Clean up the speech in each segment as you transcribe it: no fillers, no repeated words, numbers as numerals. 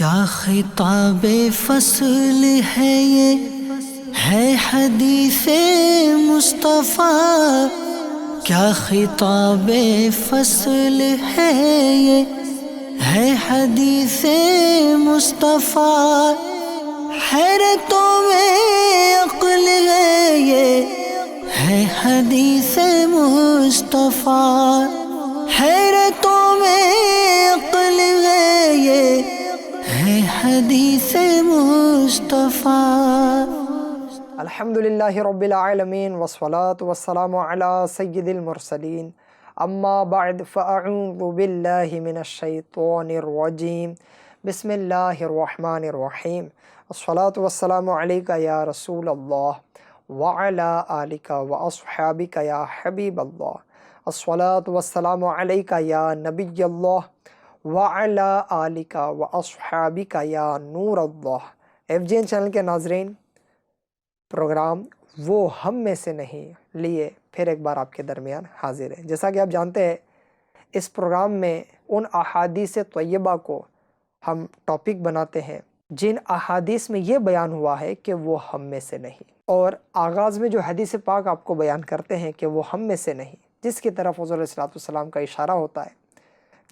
کیا خطاب فصل ہے یہ ہے حدیث مصطفیٰ، کیا خطاب فصل ہے یہ ہے حدیث مصطفیٰ، حیرتوں میں عقل ہے یہ ہے حدیث مصطفیٰ، حیرتوں میں عقل ہے یہ ہے حدیث مصطفیٰ۔ الحمدللہ رب العالمین والصلاة والسلام علی سید المرسلین، اما بعد فاعوذ باللہ من الشیطان الرجیم، بسم اللہ الرحمن الرحیم، الصلاة والسلام علیکہ یا رسول اللہ وعلی آلکہ واصحابکہ یا حبیب اللہ، الصلاة والسلام علیکہ یا نبی اللہ وعلی آلکہ واصحابکہ یا نور اللہ۔ ایف جی این چینل کے ناظرین، پروگرام وہ ہم میں سے نہیں لیے پھر ایک بار آپ کے درمیان حاضر ہے۔ جیسا کہ آپ جانتے ہیں، اس پروگرام میں ان احادیث طیبہ کو ہم ٹاپک بناتے ہیں جن احادیث میں یہ بیان ہوا ہے کہ وہ ہم میں سے نہیں، اور آغاز میں جو حدیث پاک آپ کو بیان کرتے ہیں کہ وہ ہم میں سے نہیں، جس کی طرف حضور علیہ السلام کا اشارہ ہوتا ہے،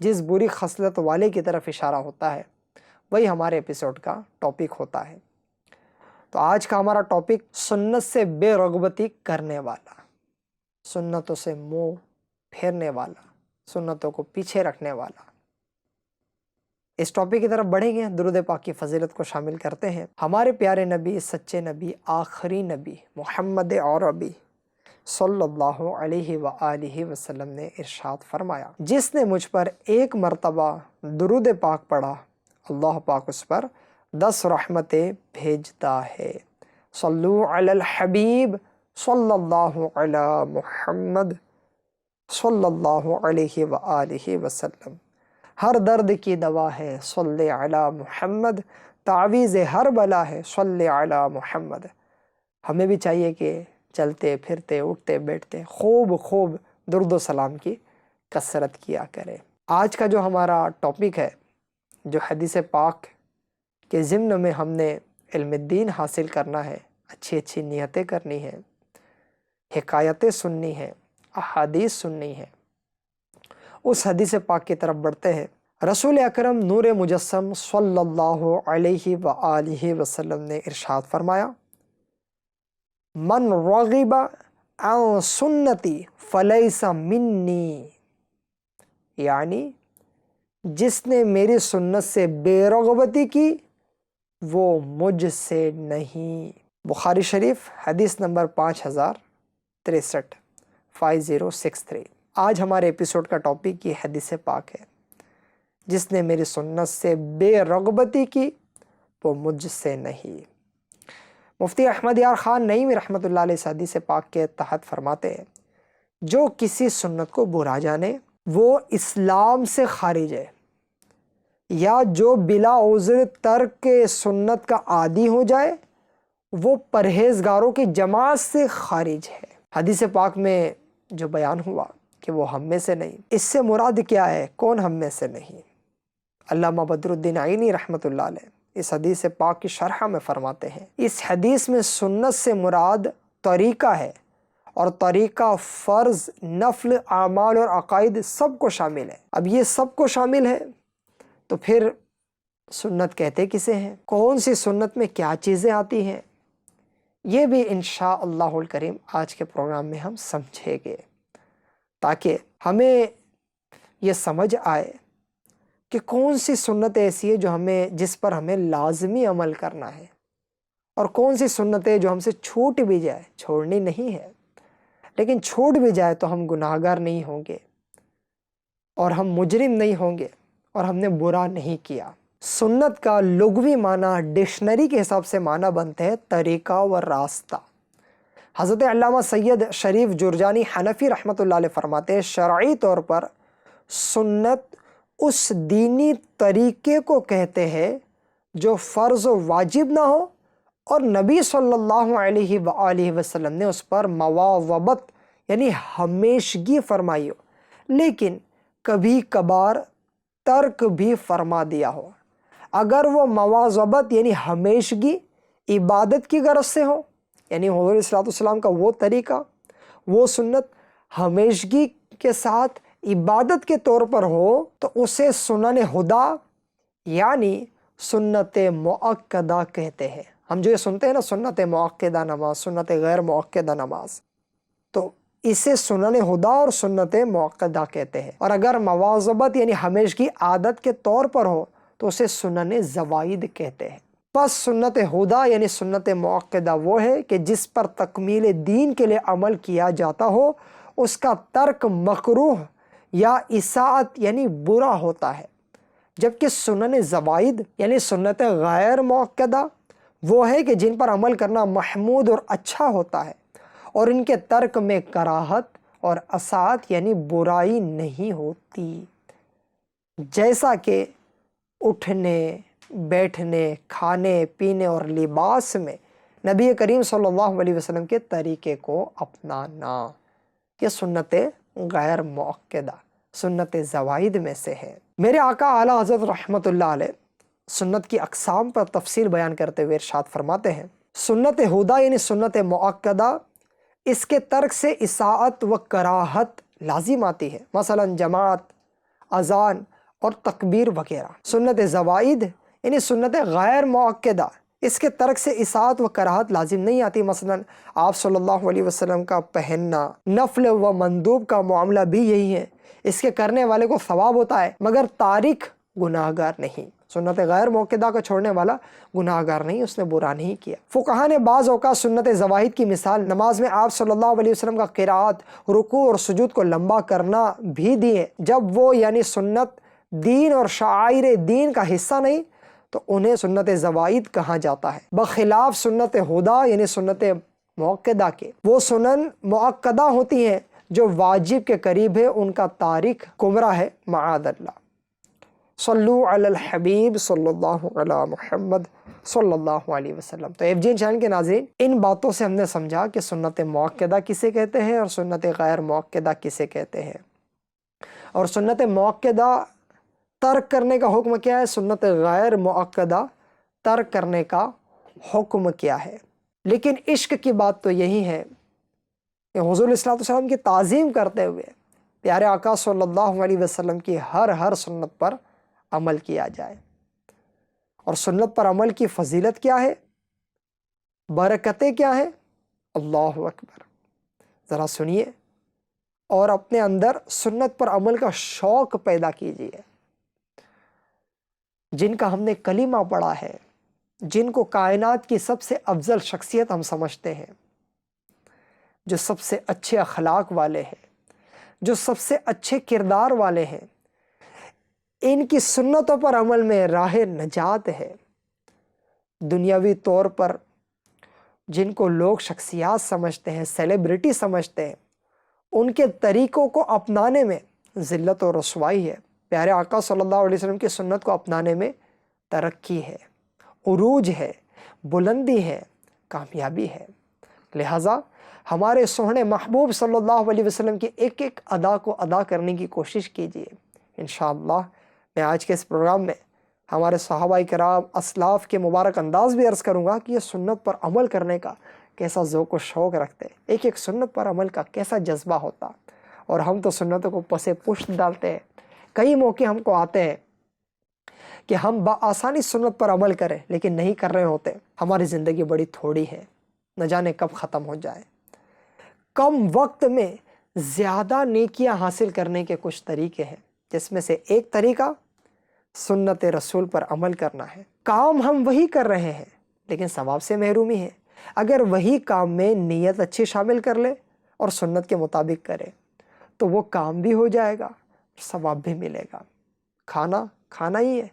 جس بری خصلت والے کی طرف اشارہ ہوتا ہے، وہی ہمارے ایپیسوڈ کا ٹاپک ہوتا ہے۔ تو آج کا ہمارا ٹاپک سنت سے بے رغبتی کرنے والا، سنتوں سے منہ پھیرنے والا، سنتوں کو پیچھے رکھنے والا۔ اس ٹاپک کی طرف بڑھیں گے، درود پاک کی فضیلت کو شامل کرتے ہیں۔ ہمارے پیارے نبی، سچے نبی، آخری نبی محمد عربی صلی اللہ علیہ وآلہ وسلم نے ارشاد فرمایا، جس نے مجھ پر ایک مرتبہ درود پاک پڑھا، اللہ پاک اس پر 10 رحمتیں بھیجتا ہے۔ صلو علی الحبیب صلی اللہ علی محمد صلی اللہ علیہ وآلہ وسلم۔ ہر درد کی دوا ہے صلی علی محمد، تعویذ ہر بلا ہے صلی علی محمد۔ ہمیں بھی چاہیے کہ چلتے پھرتے اٹھتے بیٹھتے خوب درود و سلام کی کثرت کیا کریں۔ آج کا جو ہمارا ٹاپک ہے، جو حدیث پاک کہ ضمن میں ہم نے علم الدین حاصل کرنا ہے، اچھی نیتیں کرنی ہیں، حکایتیں سننی ہیں، احادیث سننی ہیں، اس حدیث پاک کی طرف بڑھتے ہیں۔ رسول اکرم نور مجسم صلی اللہ علیہ وآلہ وسلم نے ارشاد فرمایا، من رغب عن سنتی فلیس منی، یعنی جس نے میری سنت سے بے رغبتی کی وہ مجھ سے نہیں۔ بخاری شریف حدیث نمبر 5063 5063۔ آج ہمارے ایپیسوڈ کا ٹاپک یہ حدیث پاک ہے، جس نے میری سنت سے بے رغبتی کی وہ مجھ سے نہیں۔ مفتی احمد یار خان نعیمی رحمۃ اللہ علیہ اس حدیث پاک کے تحت فرماتے ہیں، جو کسی سنت کو برا جانے وہ اسلام سے خارج ہے، یا جو بلا عذر ترک سنت کا عادی ہو جائے وہ پرہیزگاروں کی جماعت سے خارج ہے۔ حدیث پاک میں جو بیان ہوا کہ وہ ہم میں سے نہیں، اس سے مراد کیا ہے؟ کون ہم میں سے نہیں؟ علامہ بدر الدین عینی رحمۃ اللہ علیہ اس حدیث پاک کی شرح میں فرماتے ہیں، اس حدیث میں سنت سے مراد طریقہ ہے، اور طریقہ فرض، نفل، اعمال اور عقائد سب کو شامل ہے۔ اب یہ سب کو شامل ہے تو پھر سنت کہتے کسے ہیں؟ کون سی سنت میں کیا چیزیں آتی ہیں؟ یہ بھی انشاءاللہ الکریم آج کے پروگرام میں ہم سمجھیں گے، تاکہ ہمیں یہ سمجھ آئے کہ کون سی سنت ایسی ہے جس پر ہمیں لازمی عمل کرنا ہے، اور کون سی سنتیں جو ہم سے چھوٹ بھی جائے، چھوڑنی نہیں ہے لیکن چھوٹ بھی جائے تو ہم گناہگار نہیں ہوں گے، اور ہم مجرم نہیں ہوں گے، اور ہم نے برا نہیں کیا۔ سنت کا لغوی معنی ڈکشنری کے حساب سے معنی بنتے ہیں طریقہ و راستہ۔ حضرت علامہ سید شریف جرجانی حنفی رحمۃ اللہ علیہ فرماتے ہیں، شرعی طور پر سنت اس دینی طریقے کو کہتے ہیں جو فرض و واجب نہ ہو، اور نبی صلی اللہ علیہ وآلہ وسلم نے اس پر مواظبت یعنی ہمیشگی فرمائی ہو، لیکن کبھی کبھار ترک بھی فرما دیا ہو۔ اگر وہ مواظبت یعنی ہمیشگی عبادت کی غرض سے ہو، یعنی حضور صلی اللہ علیہ وسلم کا وہ طریقہ، وہ سنت ہمیشگی کے ساتھ عبادت کے طور پر ہو، تو اسے سنن ہدا یعنی سنت مؤکدہ کہتے ہیں۔ ہم جو یہ سنتے ہیں نا سنت مؤکدہ نماز، سنت غیر مؤکدہ نماز، تو اسے سنن ہدا اور سنت مؤکدہ کہتے ہیں۔ اور اگر مواظبت یعنی ہمیشگی عادت کے طور پر ہو تو اسے سنن زوائد کہتے ہیں۔ پس سنت ہدا یعنی سنت مؤکدہ وہ ہے کہ جس پر تکمیل دین کے لیے عمل کیا جاتا ہو، اس کا ترک مکروہ یا اساءت یعنی برا ہوتا ہے، جبکہ سنن زوائد یعنی سنت غیر مؤکدہ وہ ہے کہ جن پر عمل کرنا محمود اور اچھا ہوتا ہے، اور ان کے ترک میں کراہت اور اساءت یعنی برائی نہیں ہوتی، جیسا کہ اٹھنے، بیٹھنے، کھانے پینے اور لباس میں نبی کریم صلی اللہ علیہ وسلم کے طریقے کو اپنانا۔ یہ سنت غیر مؤکدہ، سنت زوائد میں سے ہے۔ میرے آقا اعلیٰ حضرت رحمۃ اللہ علیہ سنت کی اقسام پر تفصیل بیان کرتے ہوئے ارشاد فرماتے ہیں، سنت ہدا یعنی سنت مؤکدہ، اس کے ترک سے اساءت و کراہت لازم آتی ہے، مثلا جماعت، اذان اور تکبیر وغیرہ۔ سنت زوائد یعنی سنت غیر مؤکدہ، اس کے ترک سے اساءت و کراہت لازم نہیں آتی، مثلا آپ صلی اللہ علیہ وسلم کا پہننا، نفل و مندوب کا معاملہ بھی یہی ہے، اس کے کرنے والے کو ثواب ہوتا ہے مگر تارک گناہ گار نہیں۔ سنت غیر مؤکدہ کو چھوڑنے والا گناہ گار نہیں، اس نے برا نہیں کیا۔ فقہا نے بعض اوقات سنت زوائد کی مثال نماز میں آپ صلی اللہ علیہ وسلم کا قرات، رکوع اور سجود کو لمبا کرنا بھی دی ہے۔ جب وہ یعنی سنت دین اور شعائر دین کا حصہ نہیں تو انہیں سنت زوائد کہا جاتا ہے، بخلاف سنت ہدا یعنی سنت مؤکدہ کے۔ وہ سنن مؤکدہ ہوتی ہیں جو واجب کے قریب ہے، ان کا تارک گمراہ ہے، معاذ اللہ۔ صلو علی الحبیب صلی اللہ علی محمد صلی اللہ علیہ وسلم۔ تو ایف جی چینل کے ناظرین، ان باتوں سے ہم نے سمجھا کہ سنت مؤکدہ کسے کہتے ہیں اور سنت غیر مؤکدہ کسے کہتے ہیں، اور سنت مؤکدہ ترک کرنے کا حکم کیا ہے، سنت غیر مؤکدہ ترک کرنے کا حکم کیا ہے۔ لیکن عشق کی بات تو یہی ہے کہ حضور صلی اللہ علیہ وسلم کی تعظیم کرتے ہوئے پیارے آقا صلی اللہ علیہ وسلم کی ہر سنت پر عمل کیا جائے۔ اور سنت پر عمل کی فضیلت کیا ہے، برکتیں کیا ہیں، اللہ اکبر، ذرا سنیے اور اپنے اندر سنت پر عمل کا شوق پیدا کیجیے۔ جن کا ہم نے کلمہ پڑھا ہے، جن کو کائنات کی سب سے افضل شخصیت ہم سمجھتے ہیں، جو سب سے اچھے اخلاق والے ہیں، جو سب سے اچھے کردار والے ہیں، ان کی سنتوں پر عمل میں راہ نجات ہے۔ دنیاوی طور پر جن کو لوگ شخصیات سمجھتے ہیں، سیلیبریٹی سمجھتے ہیں، ان کے طریقوں کو اپنانے میں ذلت و رسوائی ہے۔ پیارے آقا صلی اللہ علیہ وسلم کی سنت کو اپنانے میں ترقی ہے، عروج ہے، بلندی ہے، کامیابی ہے۔ لہٰذا ہمارے سوہنے محبوب صلی اللہ علیہ وسلم کی ایک ایک ادا کو ادا کرنے کی کوشش کیجیے۔ انشاءاللہ میں آج کے اس پروگرام میں ہمارے صحابہ کرام اسلاف کے مبارک انداز بھی عرض کروں گا کہ یہ سنت پر عمل کرنے کا کیسا ذوق و شوق رکھتے، ایک ایک سنت پر عمل کا کیسا جذبہ ہوتا، اور ہم تو سنتوں کو پس پشت ڈالتے ہیں۔ کئی موقع ہم کو آتے ہیں کہ ہم بآسانی سنت پر عمل کریں لیکن نہیں کر رہے ہوتے۔ ہماری زندگی بڑی تھوڑی ہے، نہ جانے کب ختم ہو جائے۔ کم وقت میں زیادہ نیکیاں حاصل کرنے کے کچھ طریقے ہیں، جس میں سے ایک طریقہ سنت رسول پر عمل کرنا ہے۔ کام ہم وہی کر رہے ہیں لیکن ثواب سے محرومی ہے۔ اگر وہی کام میں نیت اچھی شامل کر لے اور سنت کے مطابق کرے تو وہ کام بھی ہو جائے گا، ثواب بھی ملے گا۔ کھانا ہی ہے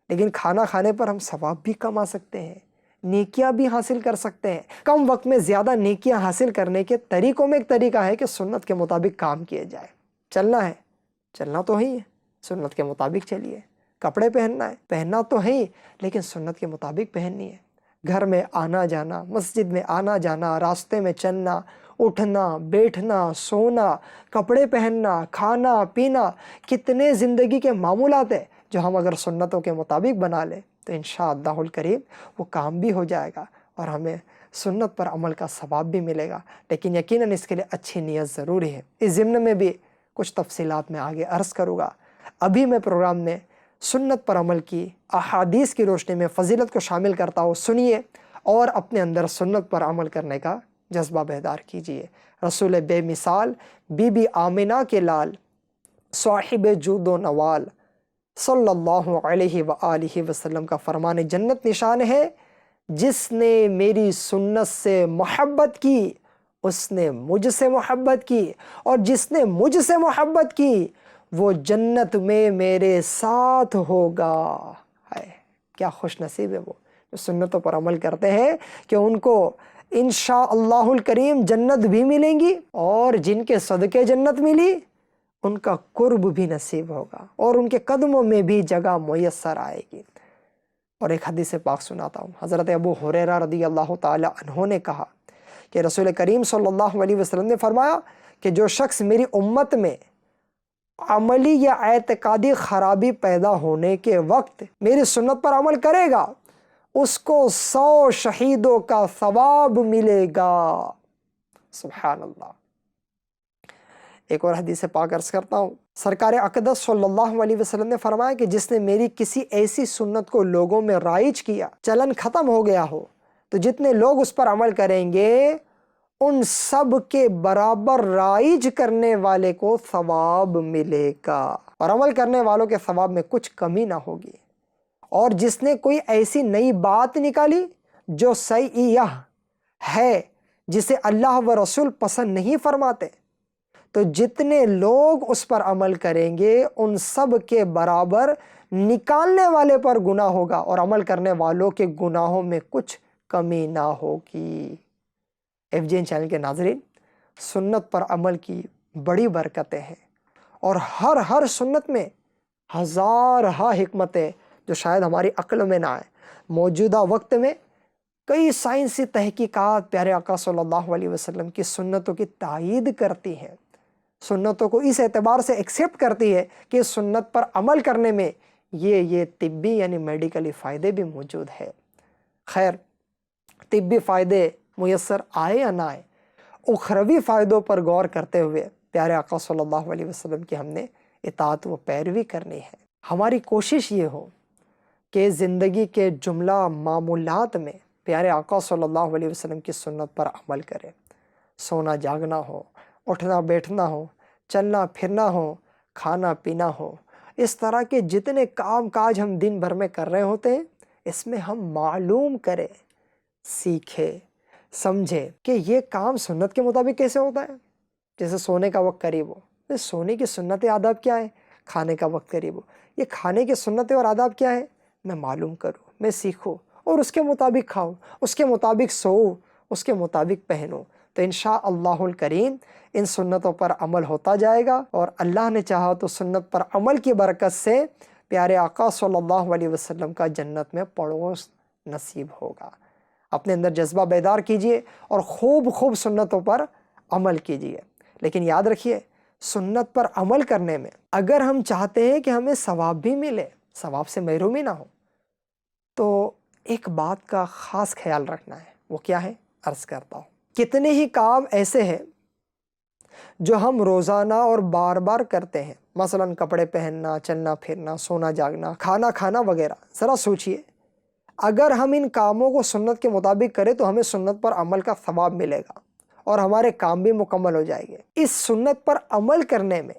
لیکن کھانا کھانے پر ہم ثواب بھی کما سکتے ہیں، نیکیاں بھی حاصل کر سکتے ہیں۔ کم وقت میں زیادہ نیکیاں حاصل کرنے کے طریقوں میں ایک طریقہ ہے کہ سنت کے مطابق کام کیے جائے۔ چلنا ہے، چلنا تو ہی ہے، سنت کے مطابق چلیے۔ کپڑے پہننا ہے، پہننا تو ہے ہی لیکن سنت کے مطابق پہننی ہے۔ گھر میں آنا جانا، مسجد میں آنا جانا، راستے میں چلنا، اٹھنا، بیٹھنا، سونا، کپڑے پہننا، کھانا پینا، کتنے زندگی کے معمولات ہیں جو ہم اگر سنتوں کے مطابق بنا لیں تو انشاءاللہ الکریم وہ کام بھی ہو جائے گا اور ہمیں سنت پر عمل کا ثواب بھی ملے گا، لیکن یقیناً اس کے لیے اچھی نیت ضروری ہے۔ اس ضمن میں بھی کچھ تفصیلات میں آگے عرض کروں گا۔ ابھی میں پروگرام میں سنت پر عمل کی احادیث کی روشنی میں فضیلت کو شامل کرتا ہوں، سنیے اور اپنے اندر سنت پر عمل کرنے کا جذبہ بیدار کیجیے۔ رسول بے مثال بی بی آمنہ کے لال صاحب جود و نوال صلی اللہ علیہ وآلہ وسلم کا فرمان جنت نشان ہے، جس نے میری سنت سے محبت کی اس نے مجھ سے محبت کی، اور جس نے مجھ سے محبت کی وہ جنت میں میرے ساتھ ہوگا۔ ہے کیا خوش نصیب ہے وہ جو سنتوں پر عمل کرتے ہیں کہ ان کو انشاءاللہ الکریم جنت بھی ملیں گی، اور جن کے صدقے جنت ملی ان کا قرب بھی نصیب ہوگا اور ان کے قدموں میں بھی جگہ میسر آئے گی۔ اور ایک حدیث پاک سناتا ہوں، حضرت ابو ہریرہ رضی اللہ تعالی عنہ نے کہا کہ رسول کریم صلی اللہ علیہ وسلم نے فرمایا کہ جو شخص میری امت میں عملی یا اعتقادی خرابی پیدا ہونے کے وقت میری سنت پر عمل کرے گا، اس کو 100 شہیدوں کا ثواب ملے گا۔ سبحان اللہ۔ ایک اور حدیث پاک عرض کرتا ہوں، سرکار اقدس صلی اللہ علیہ وسلم نے فرمایا کہ جس نے میری کسی ایسی سنت کو لوگوں میں رائج کیا، چلن ختم ہو گیا ہو، تو جتنے لوگ اس پر عمل کریں گے ان سب کے برابر رائج کرنے والے کو ثواب ملے گا، اور عمل کرنے والوں کے ثواب میں کچھ کمی نہ ہوگی۔ اور جس نے کوئی ایسی نئی بات نکالی جو سیئہ ہے، جسے اللہ و رسول پسند نہیں فرماتے، تو جتنے لوگ اس پر عمل کریں گے ان سب کے برابر نکالنے والے پر گناہ ہوگا، اور عمل کرنے والوں کے گناہوں میں کچھ کمی نہ ہوگی۔ FGN چینل کے ناظرین، سنت پر عمل کی بڑی برکتیں ہیں، اور ہر سنت میں ہزارہا حکمتیں جو شاید ہماری عقل میں نہ آئے۔ موجودہ وقت میں کئی سائنسی تحقیقات پیارے آقا صلی اللہ علیہ وسلم کی سنتوں کی تائید کرتی ہیں، سنتوں کو اس اعتبار سے ایکسیپٹ کرتی ہے کہ سنت پر عمل کرنے میں یہ طبی یعنی میڈیکلی فائدے بھی موجود ہے۔ خیر، طبی فائدے میسر آئے یا نہ آئے، اخروی فائدوں پر غور کرتے ہوئے پیارے آقا صلی اللہ علیہ وسلم کی ہم نے اطاعت و پیروی کرنی ہے۔ ہماری کوشش یہ ہو کہ زندگی کے جملہ معمولات میں پیارے آقا صلی اللہ علیہ وسلم کی سنت پر عمل کریں۔ سونا جاگنا ہو، اٹھنا بیٹھنا ہو، چلنا پھرنا ہو، کھانا پینا ہو، اس طرح کے جتنے کام کاج ہم دن بھر میں کر رہے ہوتے ہیں، اس میں ہم معلوم کریں، سیکھیں، سمجھیں کہ یہ کام سنت کے مطابق کیسے ہوتا ہے۔ جیسے سونے کا وقت قریب ہو، سونے کی سنت آداب کیا ہے، کھانے کا وقت قریب ہو، یہ کھانے کی سنت اور آداب کیا ہے، میں معلوم کروں، میں سیکھوں اور اس کے مطابق کھاؤں، اس کے مطابق سوؤں، اس کے مطابق پہنوں، تو انشاءاللہ الکریم ان سنتوں پر عمل ہوتا جائے گا، اور اللہ نے چاہا تو سنت پر عمل کی برکت سے پیارے آقا صلی اللہ علیہ وسلم کا جنت میں پڑوس نصیب ہوگا۔ اپنے اندر جذبہ بیدار کیجئے اور خوب سنتوں پر عمل کیجئے، لیکن یاد رکھیے سنت پر عمل کرنے میں اگر ہم چاہتے ہیں کہ ہمیں ثواب بھی ملے، ثواب سے محرومی نہ ہو، تو ایک بات کا خاص خیال رکھنا ہے۔ وہ کیا ہے؟ عرض کرتا ہوں، کتنے ہی کام ایسے ہیں جو ہم روزانہ اور بار بار کرتے ہیں، مثلا کپڑے پہننا، چلنا پھرنا، سونا جاگنا، کھانا کھانا وغیرہ۔ ذرا سوچئے، اگر ہم ان کاموں کو سنت کے مطابق کریں تو ہمیں سنت پر عمل کا ثواب ملے گا اور ہمارے کام بھی مکمل ہو جائیں گے۔ اس سنت پر عمل کرنے میں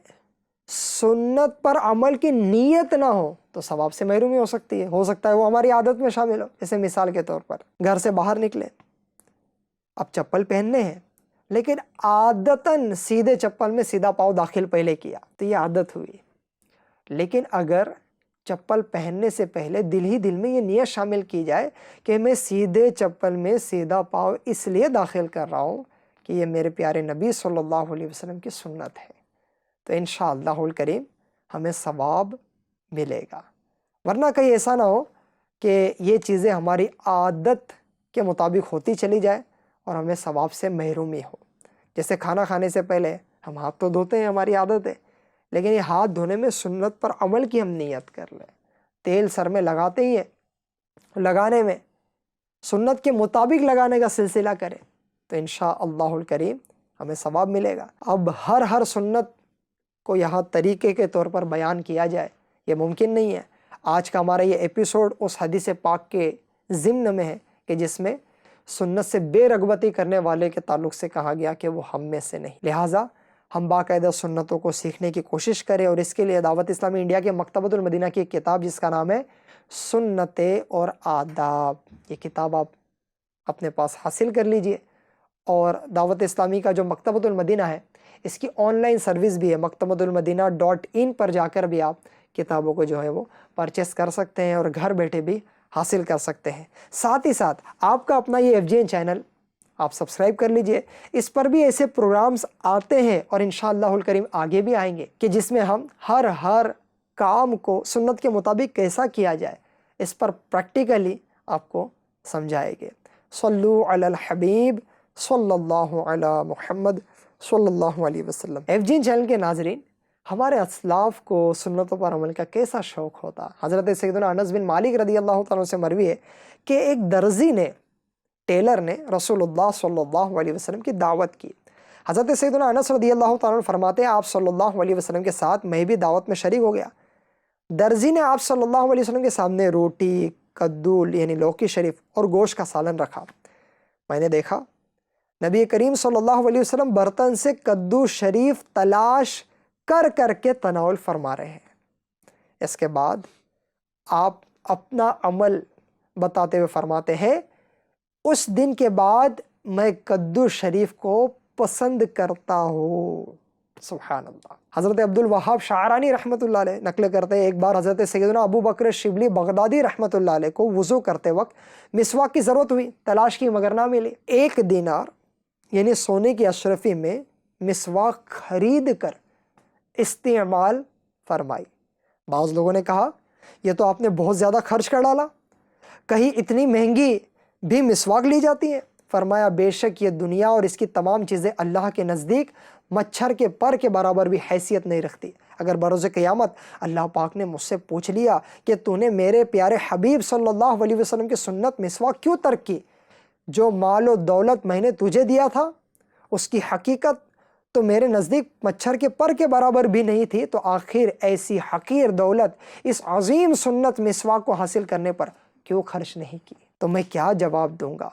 سنت پر عمل کی نیت نہ ہو تو ثواب سے محرومی ہو سکتی ہے، ہو سکتا ہے وہ ہماری عادت میں شامل ہو۔ جیسے مثال کے طور پر گھر سے باہر نکلے، اب چپل پہننے ہیں، لیکن عادتاً سیدھے چپل میں سیدھا پاؤں داخل پہلے کیا تو یہ عادت ہوئی۔ لیکن اگر چپل پہننے سے پہلے دل ہی دل میں یہ نیت شامل کی جائے کہ میں سیدھے چپل میں سیدھا پاؤں اس لیے داخل کر رہا ہوں کہ یہ میرے پیارے نبی صلی اللہ علیہ وسلم کی سنت ہے، تو انشاءاللہ الکریم ہمیں ثواب ملے گا۔ ورنہ کہیں ایسا نہ ہو کہ یہ چیزیں ہماری عادت کے مطابق ہوتی چلی جائے اور ہمیں ثواب سے محرومی ہو۔ جیسے کھانا کھانے سے پہلے ہم ہاتھ تو دھوتے ہیں، ہماری عادت ہے، لیکن یہ ہاتھ دھونے میں سنت پر عمل کی ہم نیت کر لیں، تیل سر میں لگاتے ہی ہیں لگانے میں سنت کے مطابق لگانے کا سلسلہ کرے تو انشاءاللہ الکریم ہمیں ثواب ملے گا۔ اب ہر سنت کو یہاں طریقے کے طور پر بیان کیا جائے یہ ممکن نہیں ہے۔ آج کا ہمارا یہ ایپیسوڈ اس حدیث پاک کے ضمن میں ہے کہ جس میں سنت سے بے رغبتی کرنے والے کے تعلق سے کہا گیا کہ وہ ہم میں سے نہیں۔ لہٰذا ہم باقاعدہ سنتوں کو سیکھنے کی کوشش کریں، اور اس کے لیے دعوت اسلامی انڈیا کے مکتبۃ المدینہ کی ایک کتاب جس کا نام ہے سنتیں اور آداب، یہ کتاب آپ اپنے پاس حاصل کر لیجئے۔ اور دعوت اسلامی کا جو مکتبۃ المدینہ ہے اس کی آن لائن سروس بھی ہے، maktabatul-madina.in پر جا کر بھی آپ کتابوں کو جو ہے وہ پرچیز کر سکتے ہیں اور گھر بیٹھے بھی حاصل کر سکتے ہیں۔ ساتھ ہی ساتھ آپ کا اپنا یہ FGN چینل آپ سبسکرائب کر لیجئے، اس پر بھی ایسے پروگرامز آتے ہیں اور انشاءاللہ الکریم آگے بھی آئیں گے کہ جس میں ہم ہر کام کو سنت کے مطابق کیسا کیا جائے اس پر پریکٹیکلی آپ کو سمجھائے گے۔ صلو علی الحبیب صلی اللہ علی محمد صلی اللہ علیہ وسلم۔ FGN چینل کے ناظرین، ہمارے اسلاف کو سنتوں پر عمل کا کیسا شوق ہوتا۔ حضرت سیدنا انس بن مالک رضی اللہ تعالیٰ سے مروی ہے کہ ایک درزی نے، ٹیلر نے رسول اللہ صلی اللہ علیہ وسلم کی دعوت کی۔ حضرت سیدنا انس رضی اللہ تعالیٰ فرماتے ہیں آپ صلی اللہ علیہ وسلم کے ساتھ میں بھی دعوت میں شریک ہو گیا۔ درزی نے آپ صلی اللہ علیہ وسلم کے سامنے روٹی، کدو یعنی لوکی شریف اور گوشت کا سالن رکھا۔ میں نے دیکھا نبی کریم صلی اللہ علیہ وسلم برتن سے کدو شریف تلاش کر کے تناول فرما رہے ہیں۔ اس کے بعد آپ اپنا عمل بتاتے ہوئے فرماتے ہیں اس دن کے بعد میں کدو شریف کو پسند کرتا ہوں۔ سبحان اللہ۔ حضرت عبد الوہاب شعرانی رحمۃ اللہ علیہ نقل کرتے ہیں ایک بار حضرت سیدنا ابو بکر شبلی بغدادی رحمۃ اللہ علیہ کو وضو کرتے وقت مسواک کی ضرورت ہوئی، تلاش کی مگر نہ ملی۔ 1 دینار یعنی سونے کی اشرفی میں مسواک خرید کر استعمال فرمائی۔ بعض لوگوں نے کہا یہ تو آپ نے بہت زیادہ خرچ کر ڈالا، کہیں اتنی مہنگی بھی مسواک لی جاتی ہے؟ فرمایا بے شک یہ دنیا اور اس کی تمام چیزیں اللہ کے نزدیک مچھر کے پر کے برابر بھی حیثیت نہیں رکھتی۔ اگر بروز قیامت اللہ پاک نے مجھ سے پوچھ لیا کہ تو نے میرے پیارے حبیب صلی اللہ علیہ وسلم کی سنت مسواک کیوں ترک کی، جو مال و دولت میں نے تجھے دیا تھا اس کی حقیقت تو میرے نزدیک مچھر کے پر کے برابر بھی نہیں تھی، تو آخر ایسی حقیر دولت اس عظیم سنت مسواک کو حاصل کرنے پر کیوں خرچ نہیں کی؟ تو میں کیا جواب دوں گا؟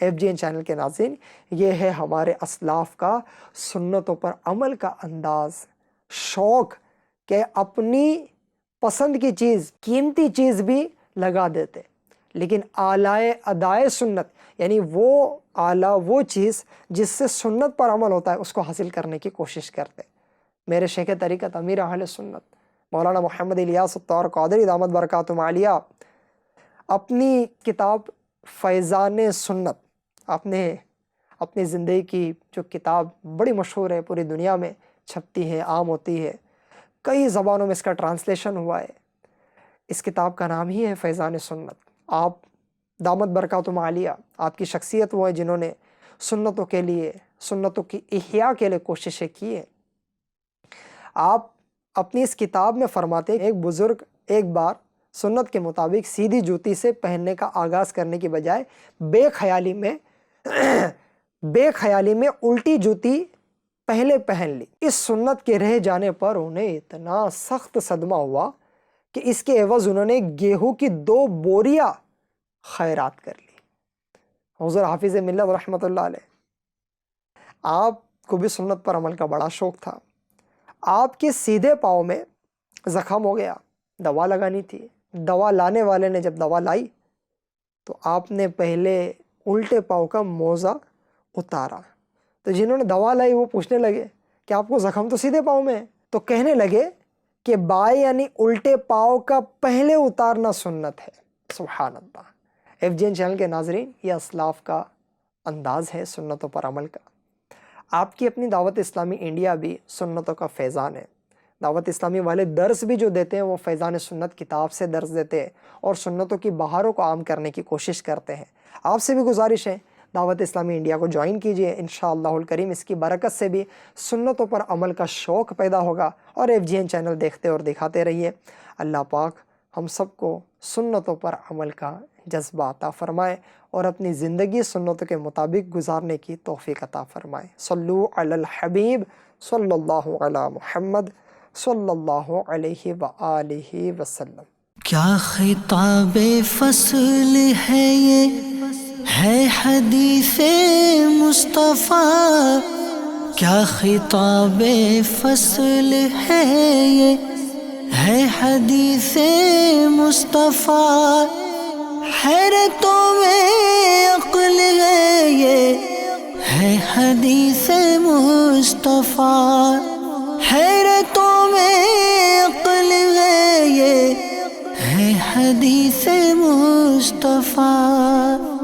FGN چینل کے ناظرین، یہ ہے ہمارے اسلاف کا سنتوں پر عمل کا انداز، شوق کہ اپنی پسند کی چیز، قیمتی چیز بھی لگا دیتے، لیکن اعلی ادائے سنت یعنی وہ اعلیٰ وہ چیز جس سے سنت پر عمل ہوتا ہے اس کو حاصل کرنے کی کوشش کرتے۔ میرے شیخ طریقت امیر اہل سنت مولانا محمد الیاس الطاہر قادری دامت برکاتہم عالیہ اپنی کتاب فیضان سنت، آپ نے اپنی زندگی کی جو کتاب بڑی مشہور ہے، پوری دنیا میں چھپتی ہے، عام ہوتی ہے، کئی زبانوں میں اس کا ٹرانسلیشن ہوا ہے، اس کتاب کا نام ہی ہے فیضان سنت۔ آپ دامت برکاتہم عالیہ، آپ کی شخصیت وہ ہے جنہوں نے سنتوں کے لیے، سنتوں کی احیاء کے لیے کوششیں کی ہیں۔ آپ اپنی اس کتاب میں فرماتے ہیں ایک بزرگ ایک بار سنت کے مطابق سیدھی جوتی سے پہننے کا آغاز کرنے کی بجائے بے خیالی میں الٹی جوتی پہلے پہن لی۔ اس سنت کے رہ جانے پر انہیں اتنا سخت صدمہ ہوا کہ اس کے عوض انہوں نے گیہوں کی 2 بوریاں خیرات کر لی۔ حضور حافظ ملت رحمۃ اللہ علیہ، آپ کو بھی سنت پر عمل کا بڑا شوق تھا۔ آپ کے سیدھے پاؤں میں زخم ہو گیا، دوا لگانی تھی۔ دوا لانے والے نے جب دوا لائی تو آپ نے پہلے الٹے پاؤں کا موزہ اتارا، تو جنہوں نے دوا لائی وہ پوچھنے لگے کہ آپ کو زخم تو سیدھے پاؤں میں ہے، تو کہنے لگے کہ بائیں یعنی الٹے پاؤں کا پہلے اتارنا سنت ہے۔ سبحان اللہ۔ FGN چینل کے ناظرین، یہ اسلاف کا انداز ہے سنتوں پر عمل کا۔ آپ کی اپنی دعوت اسلامی انڈیا بھی سنتوں کا فیضان ہے۔ دعوت اسلامی والے درس بھی جو دیتے ہیں وہ فیضان سنت کتاب سے درس دیتے ہیں اور سنتوں کی بہاروں کو عام کرنے کی کوشش کرتے ہیں۔ آپ سے بھی گزارش ہے دعوت اسلامی انڈیا کو جوائن کیجئے، انشاءاللہ الکریم اس کی برکت سے بھی سنتوں پر عمل کا شوق پیدا ہوگا، اور FGN چینل دیکھتے اور دکھاتے رہیے۔ اللہ پاک ہم سب کو سنتوں پر عمل کا جذبہ عطا فرمائے اور اپنی زندگی سنتوں کے مطابق گزارنے کی توفیق عطا فرمائے۔ صلو علی الحبیب صلی اللہ علی محمد صلی اللہ علیہ وآلہ وسلم۔ کیا خطاب فصل ہے یہ ہے حدیث مصطفیٰ، کیا خطاب فصل ہے یہ ہے حدیث مصطفیٰ، حیرتوں میں عقل ہے یہ ہے حدیث مصطفیٰ، حیرتوں میں عقل ہے یہ ہے حدیث مصطفیٰ۔